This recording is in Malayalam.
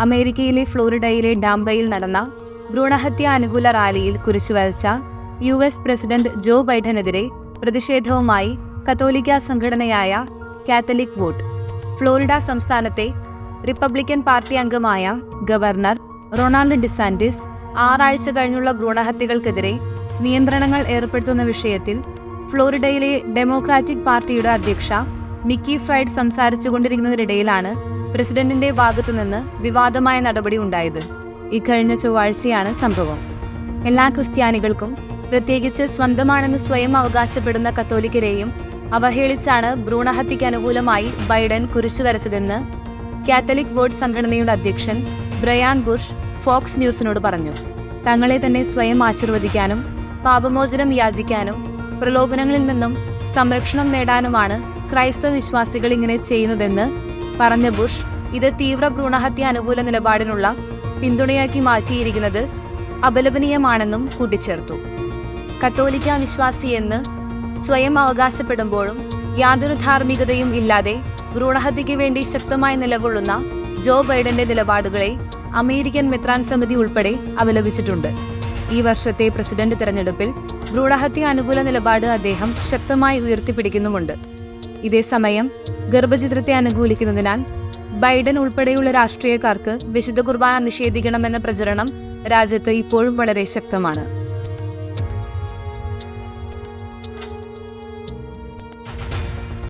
അമേരിക്കയിലെ ഫ്ലോറിഡയിലെ ഡാംബയിൽ നടന്ന ഭ്രൂണഹത്യ അനുകൂല റാലിയിൽ കുരിശുവരച്ച US പ്രസിഡന്റ് ജോ ബൈഡനെതിരെ പ്രതിഷേധവുമായി കത്തോലിക്ക സംഘടനയായ കാത്തലിക് വോട്ട്. ഫ്ലോറിഡ സംസ്ഥാനത്തെ റിപ്പബ്ലിക്കൻ പാർട്ടി അംഗമായ ഗവർണർ റൊണാൾഡ് ഡിസാന്റിസ് 6 ആഴ്ച കഴിഞ്ഞുള്ള ഭ്രൂണഹത്യകൾക്കെതിരെ നിയന്ത്രണങ്ങൾ ഏർപ്പെടുത്തുന്ന വിഷയത്തിൽ ഫ്ലോറിഡയിലെ ഡെമോക്രാറ്റിക് പാർട്ടിയുടെ അധ്യക്ഷ നിക്കി ഫ്രൈഡ് സംസാരിച്ചുകൊണ്ടിരിക്കുന്നതിനിടയിലാണ് പ്രസിഡന്റിന്റെ ഭാഗത്തുനിന്ന് വിവാദമായ നടപടി ഉണ്ടായത്. ഇക്കഴിഞ്ഞ ചൊവ്വാഴ്ചയാണ് സംഭവം. എല്ലാ ക്രിസ്ത്യാനികൾക്കും, പ്രത്യേകിച്ച് സ്വന്തമാണെന്ന് സ്വയം അവകാശപ്പെടുന്ന കത്തോലിക്കരെയും അവഹേളിച്ചാണ് ഭ്രൂണഹത്യയ്ക്ക് അനുകൂലമായി ബൈഡൻ കുരിശു വരച്ചതെന്ന് കാത്തലിക് വോട്ട് സംഘടനയുടെ അധ്യക്ഷൻ ബ്രയാൻ ബുഷ് ഫോക്സ് ന്യൂസിനോട് പറഞ്ഞു. തങ്ങളെ തന്നെ സ്വയം ആശീർവദിക്കാനും പാപമോചനം യാചിക്കാനും പ്രലോഭനങ്ങളിൽ നിന്നും സംരക്ഷണം നേടാനുമാണ് ക്രൈസ്തവ വിശ്വാസികൾ ഇങ്ങനെ ചെയ്യുന്നതെന്ന് പറഞ്ഞ ബുഷ് ഇത് തീവ്ര ഭ്രൂണഹത്യ അനുകൂല നിലപാടിനുള്ള പിന്തുണയാക്കി മാറ്റിയിരിക്കുന്നത് അപലപനീയമാണെന്നും കൂട്ടിച്ചേർത്തു. കത്തോലിക്ക വിശ്വാസിയെന്ന് സ്വയം അവകാശപ്പെടുമ്പോഴും യാതൊരു ധാർമ്മികതയും ഇല്ലാതെ ഭ്രൂണഹത്യയ്ക്ക് വേണ്ടി ശക്തമായി നിലകൊള്ളുന്ന ജോ ബൈഡന്റെ നിലപാടുകളെ അമേരിക്കൻ മെത്രാൻ സമിതി ഉൾപ്പെടെ അപലപിച്ചിട്ടുണ്ട്. ഈ വർഷത്തെ പ്രസിഡന്റ് തെരഞ്ഞെടുപ്പിൽ ഭ്രൂണഹത്യ അനുകൂല നിലപാട് അദ്ദേഹം ശക്തമായി ഉയർത്തിപ്പിടിക്കുന്നുമുണ്ട്. ഇതേസമയം ഗർഭചിത്രത്തെ അനുകൂലിക്കുന്നതിനാൽ ബൈഡൻ ഉൾപ്പെടെയുള്ള രാഷ്ട്രീയക്കാർക്ക് വിശുദ്ധ കുർബാന നിഷേധിക്കണമെന്ന പ്രചരണം രാജ്യത്ത് ഇപ്പോഴും വളരെ ശക്തമാണ്.